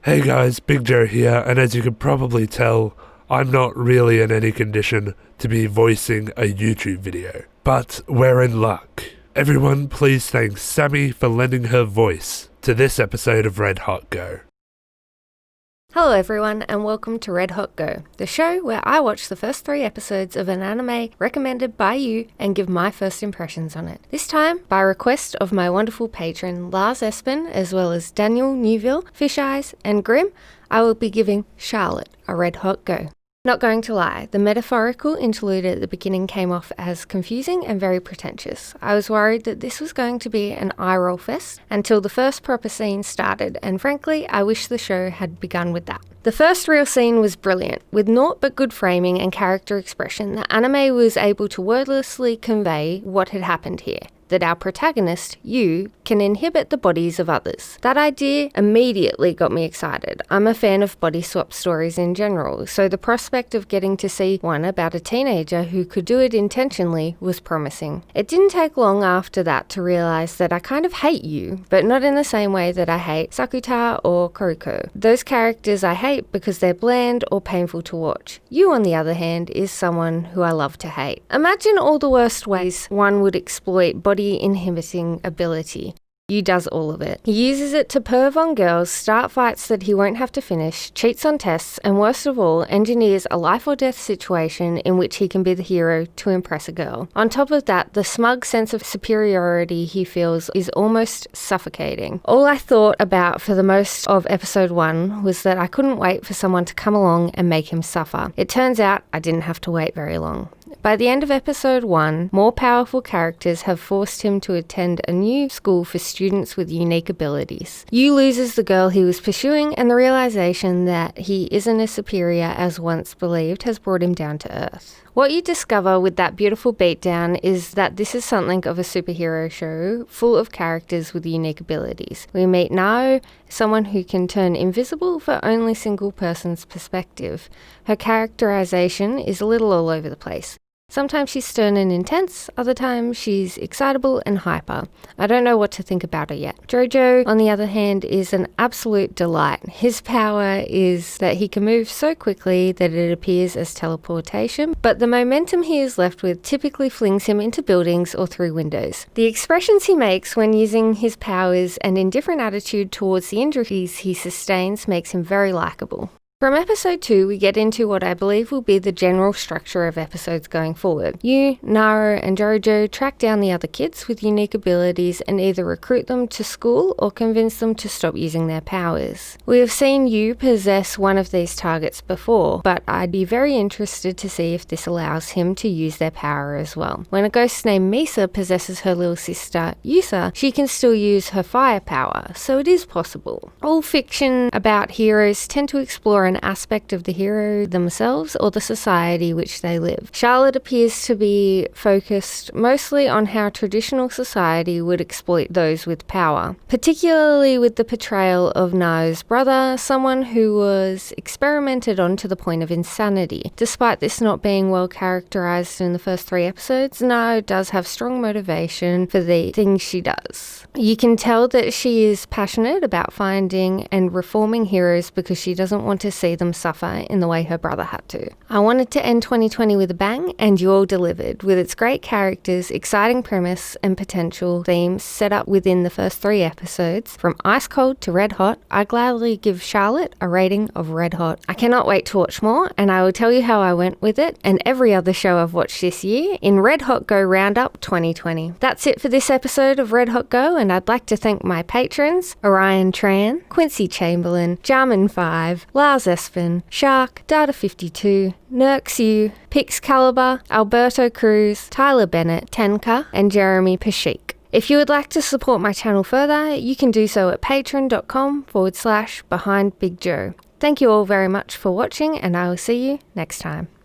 Hey guys, Big Joe here, and as you can probably tell, I'm not really in any condition to be voicing a YouTube video. But we're in luck. Everyone, please thank Sammy for lending her voice to this episode of Red Hot Go. Hello everyone and welcome to Red Hot Go, the show where I watch the first 3 episodes of an anime recommended by you and give my first impressions on it. This time, by request of my wonderful patron Lars Espen, as well as Daniel Newville, Fish Eyes and Grim, I will be giving Charlotte a Red Hot Go. Not going to lie, the metaphorical interlude at the beginning came off as confusing and very pretentious. I was worried that this was going to be an eye-roll fest until the first proper scene started, and frankly, I wish the show had begun with that. The first real scene was brilliant. With naught but good framing and character expression, the anime was able to wordlessly convey what had happened here. That our protagonist, you, can inhabit the bodies of others. That idea immediately got me excited. I'm a fan of body swap stories in general, so the prospect of getting to see one about a teenager who could do it intentionally was promising. It didn't take long after that to realize that I kind of hate you, but not in the same way that I hate Sakuta or Koruko. Those characters I hate because they're bland or painful to watch. You, on the other hand, is someone who I love to hate. Imagine all the worst ways one would exploit body inhibiting ability. You does all of it. He uses it to perv on girls, start fights that he won't have to finish, cheats on tests, and worst of all, engineers a life or death situation in which he can be the hero to impress a girl. On top of that, the smug sense of superiority he feels is almost suffocating. All I thought about for the most of episode 1 was that I couldn't wait for someone to come along and make him suffer. It turns out I didn't have to wait very long. By the end of episode 1, more powerful characters have forced him to attend a new school for students with unique abilities. Yu loses the girl he was pursuing, and the realization that he isn't as superior as once believed has brought him down to earth. What you discover with that beautiful beatdown is that this is something of a superhero show full of characters with unique abilities. We meet Nao, someone who can turn invisible for only single person's perspective. Her characterization is a little all over the place. Sometimes she's stern and intense, other times she's excitable and hyper. I don't know what to think about her yet. Jojo, on the other hand, is an absolute delight. His power is that he can move so quickly that it appears as teleportation, but the momentum he is left with typically flings him into buildings or through windows. The expressions he makes when using his powers and indifferent attitude towards the injuries he sustains makes him very likable. From episode 2, we get into what I believe will be the general structure of episodes going forward. You, Naro, and Jojo track down the other kids with unique abilities and either recruit them to school or convince them to stop using their powers. We have seen you possess one of these targets before, but I'd be very interested to see if this allows him to use their power as well. When a ghost named Misa possesses her little sister, Yusa, she can still use her fire power, so it is possible. All fiction about heroes tend to explore an aspect of the hero themselves or the society which they live. Charlotte appears to be focused mostly on how traditional society would exploit those with power, particularly with the portrayal of Nao's brother, someone who was experimented on to the point of insanity. Despite this not being well characterized in the first 3 episodes, Nao does have strong motivation for the things she does. You can tell that she is passionate about finding and reforming heroes because she doesn't want to see them suffer in the way her brother had to. I wanted to end 2020 with a bang, and you all delivered. With its great characters, exciting premise, and potential themes set up within the first 3 episodes, from ice cold to red hot, I gladly give Charlotte a rating of red hot. I cannot wait to watch more, and I will tell you how I went with it and every other show I've watched this year in Red Hot Go Roundup 2020. That's it for this episode of Red Hot Go, and I'd like to thank my patrons, Orion Tran, Quincy Chamberlain, Jarman5, Lars Espen, Shark, Data52, Nurxu, Pixcalibur, Alberto Cruz, Tyler Bennett, Tenka, and Jeremy Pashik. If you would like to support my channel further, you can do so at patreon.com/behindbigjoe. Thank you all very much for watching, and I will see you next time.